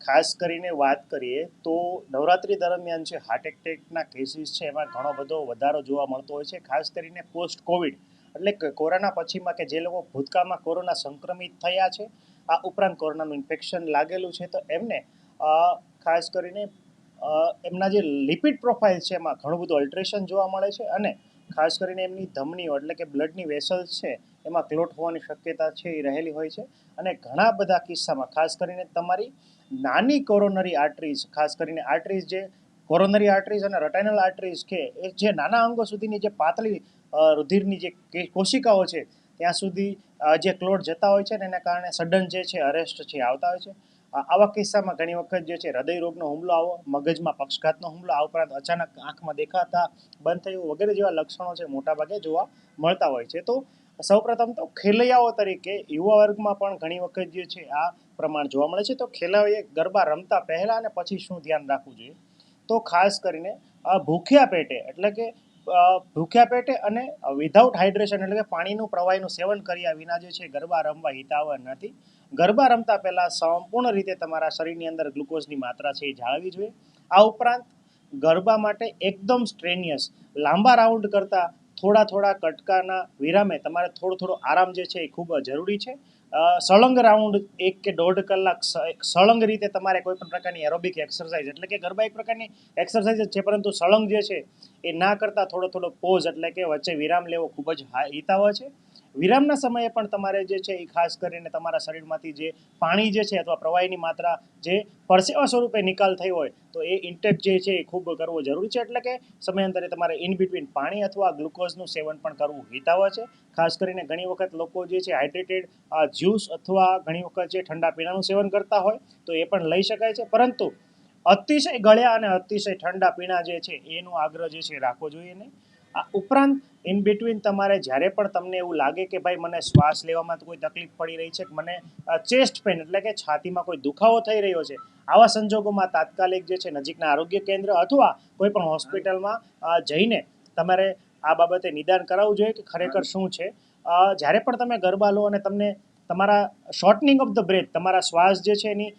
ખાસ કરીને વાત કરીએ તો નવરાત્રી દરમિયાન છે હાર્ટ એટેકના કેસીસ છે એમાં ઘણો બધો વધારો જોવા મળતો હોય છે, ખાસ કરીને પોસ્ટ કોવિડ એટલે કે કોરોના પછીમાં કે જે લોકો ભૂતકાળમાં કોરોના સંક્રમિત થયા છે, આ ઉપરાંત કોરોનાનું ઇન્ફેક્શન લાગેલું છે તો એમને ખાસ કરીને એમના જે લિપિડ પ્રોફાઇલ છે એમાં ઘણું બધું અલ્ટ્રેશન જોવા મળે છે અને ખાસ કરીને એમની ધમનીઓ એટલે કે બ્લડની વેસલ્સ છે એમાં ક્લોટ હોવાની શક્યતા છે એ રહેલી હોય છે. અને ઘણા બધા કિસ્સામાં ખાસ કરીને તમારી નાની કોરોનરી આર્ટરીઝ, ખાસ કરીને આર્ટરીઝ જે કોરોનરી આર્ટરીઝ અને રટાઇનલ આર્ટરીઝ કે એ જે નાના અંગો સુધીની જે પાતળી રુધિરની જે કોશિકાઓ છે ત્યાં સુધી જે ક્લોટ જતા હોય છે ને એના કારણે સડન જે છે અરેસ્ટ છે આવતા હોય છે. આવા કિસ્સામાં ઘણી વખત જે છે હૃદય રોગનો હુમલો આવો, મગજમાં પક્ષઘાતનો હુમલો, આ ઉપરાંત અચાનક આંખમાં દેખાતા બંધ થયું વગેરે જેવા લક્ષણો છે મોટાભાગે જોવા મળતા હોય છે. તો સૌપ્રથમ તો ખેલૈયાઓ તરીકે યુવા વર્ગમાં પણ ઘણી વખત જે છે આ પ્રમાણ જોવા મળે છે. તો ખેલૈયાઓએ ગરબા રમતા પહેલા અને પછી શું ધ્યાન રાખવું જોઈએ? તો ખાસ કરીને ભૂખ્યા પેટે એટલે કે ભૂખ્યા પેટે અને વિધાઉટ હાઇડ્રેશન એટલે કે પાણીનું પ્રવાહીનું સેવન કર્યા વિના જે છે ગરબા રમવા હિતાવહ નથી. ગરબા રમતા પહેલા સંપૂર્ણ રીતે તમારા શરીરની અંદર ગ્લુકોઝની માત્રા છે એ જાળવવી જોઈએ. આ ઉપરાંત ગરબા માટે એકદમ સ્ટ્રેનિયસ લાંબા રાઉન્ડ કરતા થોડા કટકાના વિરામે તમારે થોડો આરામ જે છે એ ખૂબ જરૂરી છે. સળંગ રાઉન્ડ 1 કે 1.5 કલાક સળંગ રીતે તમારે કોઈ પણ પ્રકારની એરોબિક એક્સરસાઇઝ એટલે કે ગરબા એક પ્રકારની એક્સરસાઇઝ જ છે, પરંતુ સળંગ જે છે એ ના કરતા થોડો પોઝ એટલે કે વચ્ચે વિરામ લેવો ખૂબ જ હિતાવહ છે. વિરામના સમયે પણ તમારે જે છે એ ખાસ કરીને તમારા શરીરમાંથી જે પાણી જે છે અથવા પ્રવાહીની માત્રા જે પરસેવા સ્વરૂપે નિકાલ થઈ હોય તો એ ઇન્ટેક જે છે એ ખૂબ કરવો જરૂરી છે. એટલે કે સમયાંતરે તમારે ઇન બિટવીન પાણી અથવા ગ્લુકોઝનું સેવન પણ કરવું હિતાવહ છે. ખાસ કરીને ઘણી વખત લોકો જે છે હાઇડ્રેટેડ જ્યુસ અથવા ઘણી વખત જે ઠંડા પીણાનું સેવન કરતા હોય તો એ પણ લઈ શકાય છે, પરંતુ અતિશય ગળ્યા અને અતિશય ઠંડા પીણા જે છે એનો આગ્રહ જે છે રાખવો જોઈએ નહીં. આ ઉપરાંત ઇન બિટવીન તમારે જ્યારે પણ તમને એવું લાગે કે ભાઈ મને શ્વાસ લેવામાં કોઈ તકલીફ પડી રહી છે, મને ચેસ્ટ પેન એટલે કે છાતીમાં કોઈ દુખાવો થઈ રહ્યો છે, આવા સંજોગોમાં તાત્કાલિક જે છે નજીકના આરોગ્ય કેન્દ્ર અથવા કોઈ પણ હોસ્પિટલમાં જઈને તમારે આ બાબતે નિદાન કરાવવું જોઈએ કે ખરેખર શું છે. જ્યારે પણ તમે ગરબા લો અને તમને તમારા શોર્ટનિંગ ઓફ ધ બ્રેથ, તમારા શ્વાસ જે છે એની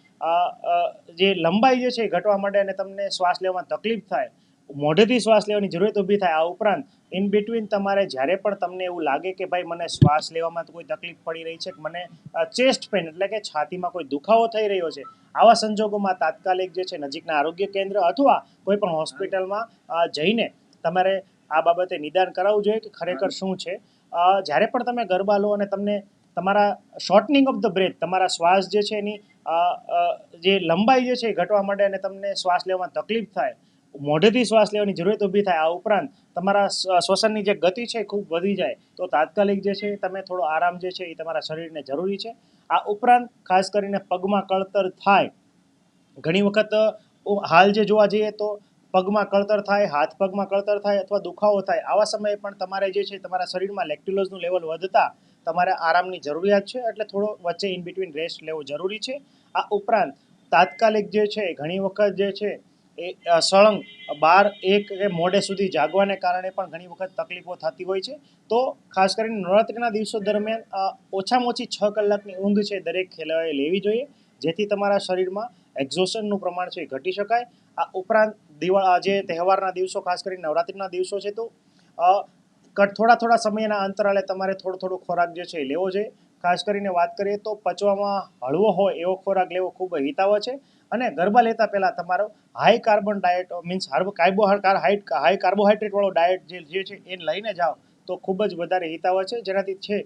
જે લંબાઈ જે છે એ ઘટવા માંડે અને તમને શ્વાસ લેવામાં તકલીફ થાય, મોઢેથી શ્વાસ લેવાની જરૂરત ઊભી થાય, આ ઉપરાંત ઇન બિટવીન તમારે જ્યારે પણ તમને એવું લાગે કે ભાઈ મને શ્વાસ લેવામાં કોઈ તકલીફ પડી રહી છે, મને ચેસ્ટ પેન એટલે કે છાતીમાં કોઈ દુખાવો થઈ રહ્યો છે, આવા સંજોગોમાં તાત્કાલિક જે છે નજીકના આરોગ્ય કેન્દ્ર અથવા કોઈ પણ હોસ્પિટલમાં જઈને તમારે આ બાબતે નિદાન કરાવવું જોઈએ કે ખરેખર શું છે. જ્યારે પણ તમે ગરબા લો અને તમને તમારા શોર્ટનિંગ ઓફ ધ બ્રેથ, તમારા શ્વાસ જે છે એની જે લંબાઈ જે છે એ ઘટવા માંડે અને તમને શ્વાસ લેવામાં તકલીફ થાય, મોઢેથી શ્વાસ લેવાની જરૂરત ઊભી થાય, આ ઉપરાંત તમારા શ્વસનની જે ગતિ છે ખૂબ વધી જાય તો તાત્કાલિક જે છે તમે થોડો આરામ જે છે એ તમારા શરીરને જરૂરી છે. આ ઉપરાંત ખાસ કરીને પગમાં કળતર થાય, ઘણી વખત હાલ જે જોવા જઈએ તો પગમાં કળતર થાય, હાથ પગમાં કળતર થાય અથવા દુખાવો થાય, આવા સમયે પણ તમારે જે છે તમારા શરીરમાં લેક્ટ્યુલોઝનું લેવલ વધતા તમારે આરામની જરૂરિયાત છે, એટલે થોડો વચ્ચે ઇન બિટવીન રેસ્ટ લેવો જરૂરી છે. આ ઉપરાંત તાત્કાલિક જે છે ઘણી વખત જે છે એ સળંગ 12-1 કે મોડે સુધી જાગવાને કારણે પણ ઘણી વખત તકલીફો થતી હોય છે. તો ખાસ કરીને નવરાત્રિના દિવસો દરમિયાન ઓછામાં ઓછી 6 કલાકની ઊંઘ છે દરેક ખેલૈયાએ લેવી જોઈએ, જેથી તમારા શરીરમાં એક્ઝોશનનું પ્રમાણ છે ઘટી શકાય. આ ઉપરાંત જે તહેવારના દિવસો ખાસ કરીને નવરાત્રિના દિવસો છે તો થોડા સમયના અંતરાલે તમારે થોડો ખોરાક જે છે એ લેવો જોઈએ. ખાસ કરીને વાત કરીએ તો પચવામાં હળવો હોય એવો ખોરાક લેવો ખૂબ હિતાવહ છે. અને ગરબા લેતા પહેલાં તમારો high carbon diet means high carbohydrate વાળો ડાયટ જે છે એ લઈને જાઓ તો ખૂબ જ વધારે હિતાવહ છે, જેનાથી છે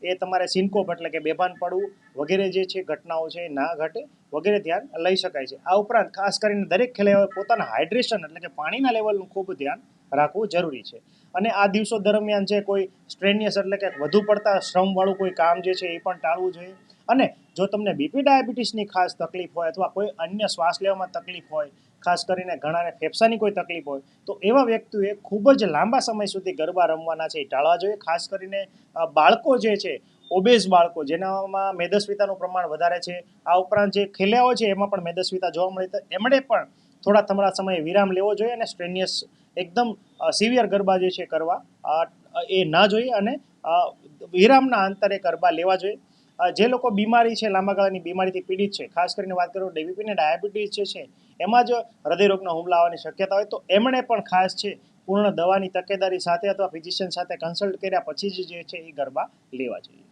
એ તમારે સિનકોપ એટલે કે બેભાન પડવું વગેરે જે છે ઘટનાઓ છે ના ઘટે વગેરે ધ્યાન લઈ શકાય છે. આ ઉપરાંત ખાસ કરીને દરેક ખેલૈયાઓએ પોતાના હાઇડ્રેશન એટલે કે પાણીના લેવલનું ખૂબ ધ્યાન રાખવું જરૂરી છે. અને આ દિવસો દરમિયાન જે કોઈ સ્ટ્રેનિયસ એટલે કે વધુ પડતા શ્રમવાળું કોઈ કામ જે છે એ પણ ટાળવું જોઈએ. અને જો તમને બીપી ડાયાબિટીસની ખાસ તકલીફ હોય અથવા કોઈ અન્ય શ્વાસ લેવામાં તકલીફ હોય, ખાસ કરીને ઘણાને ફેફસાની કોઈ તકલીફ હોય તો એવા વ્યક્તિઓએ ખૂબ જ લાંબા સમય સુધી ગરબા રમવાના છે એ ટાળવા જોઈએ. ખાસ કરીને બાળકો જે છે, ઓબેઝ બાળકો જેનામાં મેદસ્વીતાનું પ્રમાણ વધારે છે, આ ઉપરાંત જે ખેલૈયાઓ છે એમાં પણ મેદસ્વીતા જોવા મળે તો એમણે પણ થોડા સમયે વિરામ લેવો જોઈએ અને સ્ટ્રેનિયસ એકદમ સિવિયર ગરબા જે છે કરવા એ ના જોઈએ અને વિરામના અંતરે ગરબા લેવા જોઈએ. જે લોકો બીમારી છે, લાંબા ગાળાની બીમારીથી પીડિત છે, ખાસ કરીને વાત કરું ડીબીપી ને ડાયાબિટીસ જે છે એમાં જ હૃદયરોગના હુમલા આવવાની શક્યતા હોય તો એમણે પણ ખાસ છે પૂર્ણ દવાની તકેદારી સાથે અથવા ફિઝિશિયન સાથે કન્સલ્ટ કર્યા પછી જ જે છે એ ગરબા લેવા જોઈએ.